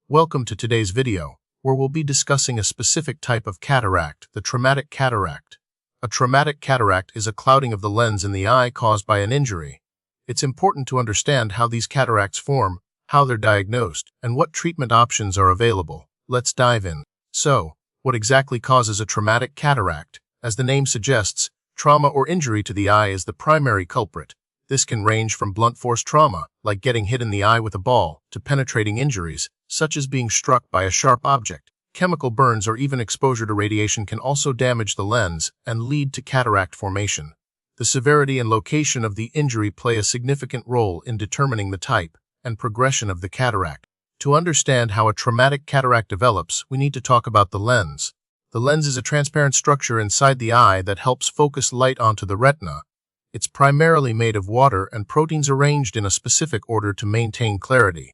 Welcome to today's video, where we'll be discussing a specific type of cataract, the traumatic cataract. A traumatic cataract is a clouding of the lens in the eye caused by an injury. It's important to understand how these cataracts form, how they're diagnosed, and what treatment options are available. Let's dive in. So, what exactly causes a traumatic cataract? As the name suggests, trauma or injury to the eye is the primary culprit. This can range from blunt force trauma, like getting hit in the eye with a ball, to penetrating injuries, such as being struck by a sharp object. Chemical burns or even exposure to radiation can also damage the lens and lead to cataract formation. The severity and location of the injury play a significant role in determining the type and progression of the cataract. To understand how a traumatic cataract develops, we need to talk about the lens. The lens is a transparent structure inside the eye that helps focus light onto the retina. It's primarily made of water and proteins arranged in a specific order to maintain clarity.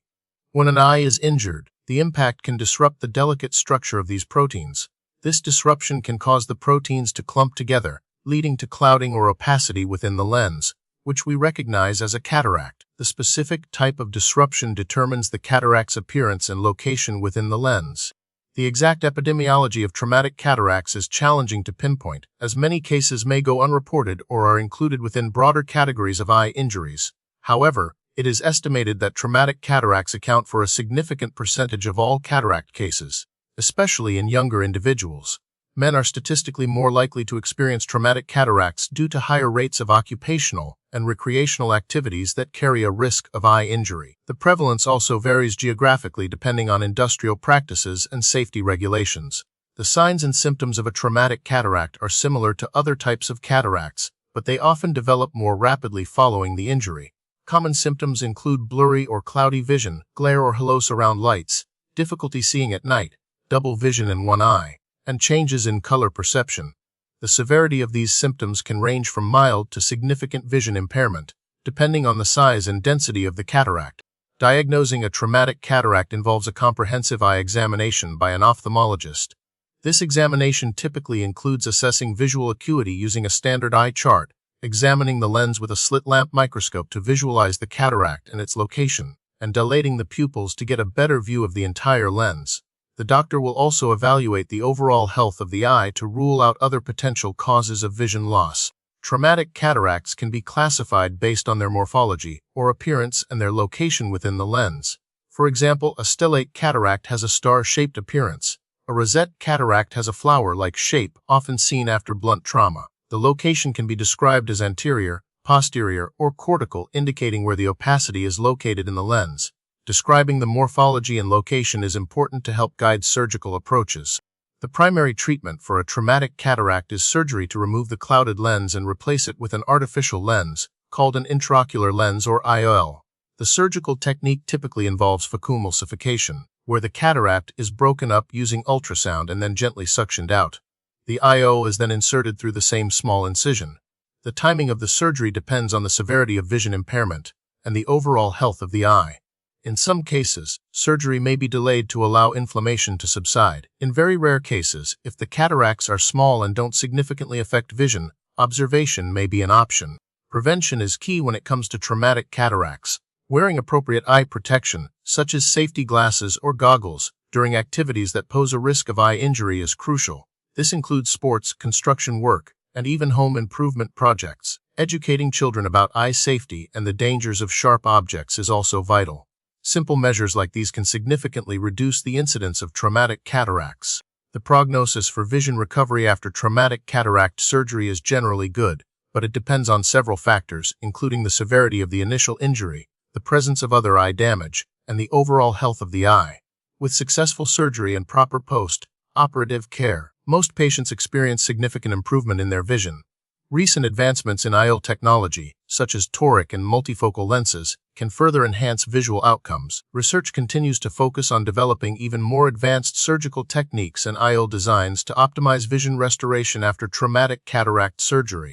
When an eye is injured, the impact can disrupt the delicate structure of these proteins. This disruption can cause the proteins to clump together, leading to clouding or opacity within the lens, which we recognize as a cataract. The specific type of disruption determines the cataract's appearance and location within the lens. The exact epidemiology of traumatic cataracts is challenging to pinpoint, as many cases may go unreported or are included within broader categories of eye injuries. However, it is estimated that traumatic cataracts account for a significant percentage of all cataract cases, especially in younger individuals. Men are statistically more likely to experience traumatic cataracts due to higher rates of occupational and recreational activities that carry a risk of eye injury. The prevalence also varies geographically depending on industrial practices and safety regulations. The signs and symptoms of a traumatic cataract are similar to other types of cataracts, but they often develop more rapidly following the injury. Common symptoms include blurry or cloudy vision, glare or halos around lights, difficulty seeing at night, double vision in one eye, and changes in color perception. The severity of these symptoms can range from mild to significant vision impairment, depending on the size and density of the cataract. Diagnosing a traumatic cataract involves a comprehensive eye examination by an ophthalmologist. This examination typically includes assessing visual acuity using a standard eye chart, examining the lens with a slit lamp microscope to visualize the cataract and its location, and dilating the pupils to get a better view of the entire lens. The doctor will also evaluate the overall health of the eye to rule out other potential causes of vision loss. Traumatic cataracts can be classified based on their morphology or appearance and their location within the lens. For example, a stellate cataract has a star-shaped appearance. A rosette cataract has a flower-like shape, often seen after blunt trauma. The location can be described as anterior, posterior, or cortical, indicating where the opacity is located in the lens. Describing the morphology and location is important to help guide surgical approaches. The primary treatment for a traumatic cataract is surgery to remove the clouded lens and replace it with an artificial lens, called an intraocular lens or IOL. The surgical technique typically involves phacoemulsification, where the cataract is broken up using ultrasound and then gently suctioned out. The IOL is then inserted through the same small incision. The timing of the surgery depends on the severity of vision impairment and the overall health of the eye. In some cases, surgery may be delayed to allow inflammation to subside. In very rare cases, if the cataracts are small and don't significantly affect vision, observation may be an option. Prevention is key when it comes to traumatic cataracts. Wearing appropriate eye protection, such as safety glasses or goggles, during activities that pose a risk of eye injury is crucial. This includes sports, construction work, and even home improvement projects. Educating children about eye safety and the dangers of sharp objects is also vital. Simple measures like these can significantly reduce the incidence of traumatic cataracts. The prognosis for vision recovery after traumatic cataract surgery is generally good, but it depends on several factors, including the severity of the initial injury, the presence of other eye damage, and the overall health of the eye. With successful surgery and proper post-operative care, most patients experience significant improvement in their vision. Recent advancements in IOL technology, such as toric and multifocal lenses, can further enhance visual outcomes. Research continues to focus on developing even more advanced surgical techniques and IOL designs to optimize vision restoration after traumatic cataract surgery.